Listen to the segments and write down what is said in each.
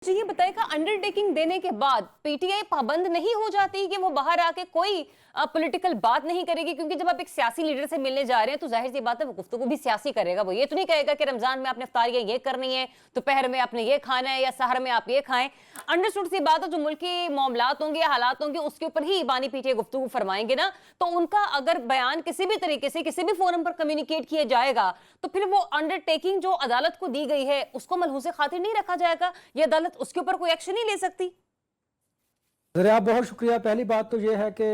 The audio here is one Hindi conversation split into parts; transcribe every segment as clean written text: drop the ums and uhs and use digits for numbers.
जी ये बताएगा अंडरटेकिंग देने के बाद पीटीआई पाबंद नहीं हो जाती कि वो बाहर आके कोई पॉलिटिकल बात नहीं करेगी, क्योंकि जब आप एक सियासी लीडर से मिलने जा रहे हैं तो जाहिर सी बात है वो गुफ्तगू भी सियासी करेगा। वो ये तो नहीं कहेगा कि रमजान में आपने इफ्तारियां ये करनी है, दोपहर में आपने ये खाना है या सहर में आप ये खाएं। अंडरस्टूड सी बात है, जो मुल्क के मामलात होंगे या हालात होंगे उसके ऊपर ही बानी पीटीआई गुफ्तगू फरमाएंगे ना, तो उनका अगर बयान किसी भी तरीके से किसी भी फोरम पर कम्युनिकेट किया जाएगा तो फिर वो अंडरटेकिंग जो अदालत को दी गई है उसको मलहूज़े खातिर नहीं रखा जाएगा, ये अदालत उसके ऊपर कोई एक्शन नहीं ले सकती। आप बहुत शुक्रिया। पहली बात तो ये है कि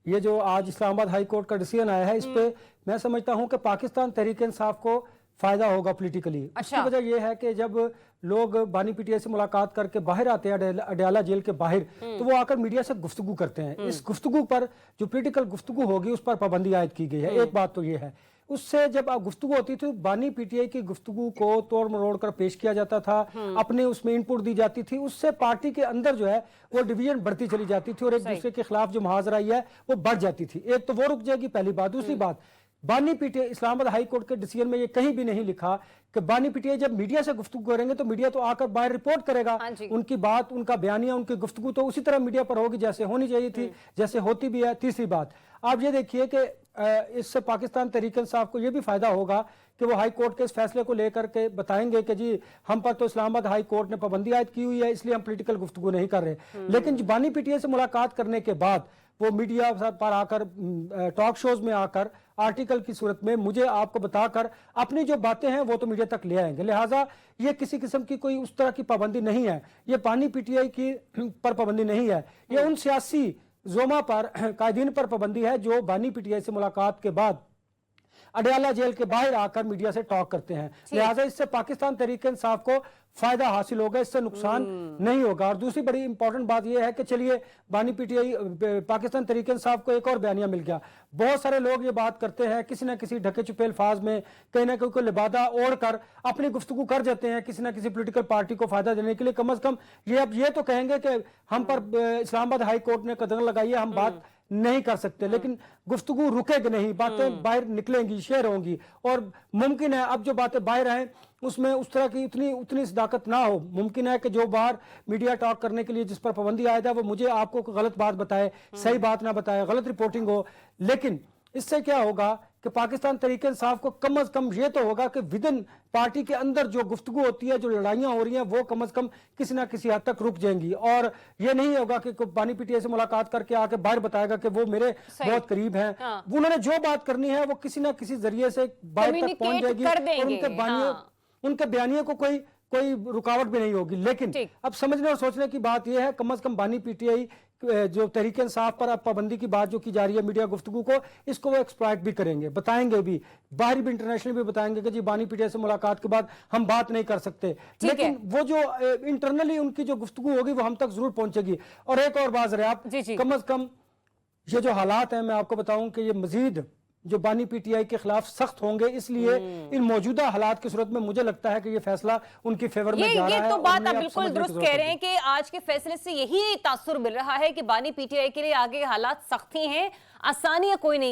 ये जो आज इस्लामाबाद हाई कोर्ट का डिसीजन आया है, इस पे मैं समझता हूं कि पाकिस्तान तहरीक इंसाफ को फायदा होगा पॉलिटिकली। अच्छा। उसकी वजह यह है कि जब लोग बानी पीटीआई से मुलाकात करके बाहर आते हैं अडयाला जेल के बाहर, तो वो आकर मीडिया से गुफ्तगू करते हैं। इस गुफ्तगू पर जो पॉलिटिकल गुफ्तगू होगी उस पर पाबंदी आयद की गई है। एक बात तो ये है। उससे जब गुफ्तगू होती थी बानी पीटीआई की गुफ्तगू को तोड़ मरोड़ कर पेश किया जाता था, अपने उसमें इनपुट दी जाती थी, उससे पार्टी के अंदर जो है वो डिवीजन बढ़ती चली जाती थी और एक दूसरे के खिलाफ जो मुहाजराई है वो बढ़ जाती थी। एक तो वो रुक जाएगी, पहली बात। दूसरी बात, बानी पीटीआई इस्लामाबाद हाई कोर्ट के डिसीजन में ये कहीं भी नहीं लिखा कि बानी पीटीआई जब मीडिया से गुफ्तगू करेंगे तो मीडिया तो आकर बाहर रिपोर्ट करेगा। उनकी बात, उनका बयानिया, उनकी गुफ्तगू तो उसी तरह मीडिया पर होगी जैसे होनी चाहिए थी, जैसे होती भी है। तीसरी बात, आप ये देखिए कि इससे पाकिस्तान तहरीक इंसाफ को यह भी फायदा होगा कि वो हाई कोर्ट के इस फैसले को लेकर के बताएंगे कि जी हम पर तो इस्लामाबाद हाई कोर्ट ने पाबंदी आयद की हुई है, इसलिए हम पॉलिटिकल गुफ्तगू नहीं कर रहे। लेकिन बानी पीटीआई से मुलाकात करने के बाद वो मीडिया पर आकर, टॉक शोज में आकर, आर्टिकल की सूरत में मुझे आपको बताकर अपनी जो बातें हैं वो तो मीडिया तक ले आएंगे। लिहाजा ये किसी किस्म की कोई उस तरह की पाबंदी नहीं है, ये बानी पीटीआई की पर पाबंदी नहीं है, ये उन सियासी जोमा पर, कायदीन पर पाबंदी है जो बानी पीटीआई से मुलाकात के बाद अडयाला जेल के बाहर आकर मीडिया से टॉक करते हैं। लिहाजा इससे पाकिस्तान तहरीक इंसाफ को फायदा हासिल होगा, इससे नुकसान नहीं होगा। और दूसरी बड़ी इंपॉर्टेंट बात यह है कि चलिए बानी पीटीआई, पाकिस्तान तहरीक इंसाफ को एक और बयानिया मिल गया। बहुत सारे लोग ये बात करते हैं किसी ना किसी ढके छुपे अल्फाज में, कहीं ना कहीं को लिबादा ओढ़ कर अपनी गुफ्तगू कर जाते हैं किसी ना किसी पोलिटिकल पार्टी को फायदा देने के लिए। कम अज कम ये अब ये तो कहेंगे कि हम पर इस्लामाबाद हाई कोर्ट ने कदम लगाई है, हम बात नहीं कर सकते, लेकिन गुफ्तगू रुकेगी नहीं, बातें बाहर निकलेंगी, शेयर होंगी। और मुमकिन है अब जो बातें बाहर आए उसमें उस तरह की उतनी सदाकत ना हो। मुमकिन है कि जो बाहर मीडिया टॉक करने के लिए जिस पर पाबंदी आयद है वो मुझे आपको गलत बात बताए, सही बात ना बताए, गलत रिपोर्टिंग हो। लेकिन इससे क्या होगा कि पाकिस्तान तहरीक इंसाफ को कम अज कम ये तो होगा कि विदिन पार्टी के अंदर जो गुफ्तगू होती है, जो लड़ाइयां हो रही हैं, वो कम अज कम किसी ना किसी हद तक रुक जाएंगी। और ये नहीं होगा कि बानी पीटीआई से मुलाकात करके आके बाहर बताएगा कि वो मेरे बहुत करीब हैं। उन्होंने जो बात करनी है वो किसी ना किसी जरिए से बाहर तक पहुंच जाएगी और उनके बयानियों को कोई रुकावट भी नहीं होगी। लेकिन अब समझने और सोचने की बात यह है, कम अज कम बानी पीटीआई जो तहरीक इंसाफ पर अब पाबंदी की बात जो की जा रही है मीडिया गुफ्तगू को, इसको वो एक्सप्लॉइट भी करेंगे, बताएंगे भी, बाहरी भी, इंटरनेशनल भी बताएंगे कि जी बानी पीटीआई से मुलाकात के बाद हम बात नहीं कर सकते। लेकिन वो जो इंटरनली उनकी जो गुफ्तगू होगी वो हम तक जरूर पहुंचेगी। और एक और बात आप कम अज कम ये जो हालात है, मैं आपको बताऊं कि ये मजीद जो बानी पीटीआई के खिलाफ सख्त होंगे, इसलिए इन मौजूदा हालात की सूरत में मुझे लगता है कि ये फैसला उनकी फेवर में जा रहा है। ये तो बात आप बिल्कुल दुरुस्त कह रहे हैं कि आज के फैसले से यही तासुर मिल रहा है कि बानी पीटीआई के लिए आगे हालात सख्त ही हैं, आसानियां कोई नहीं।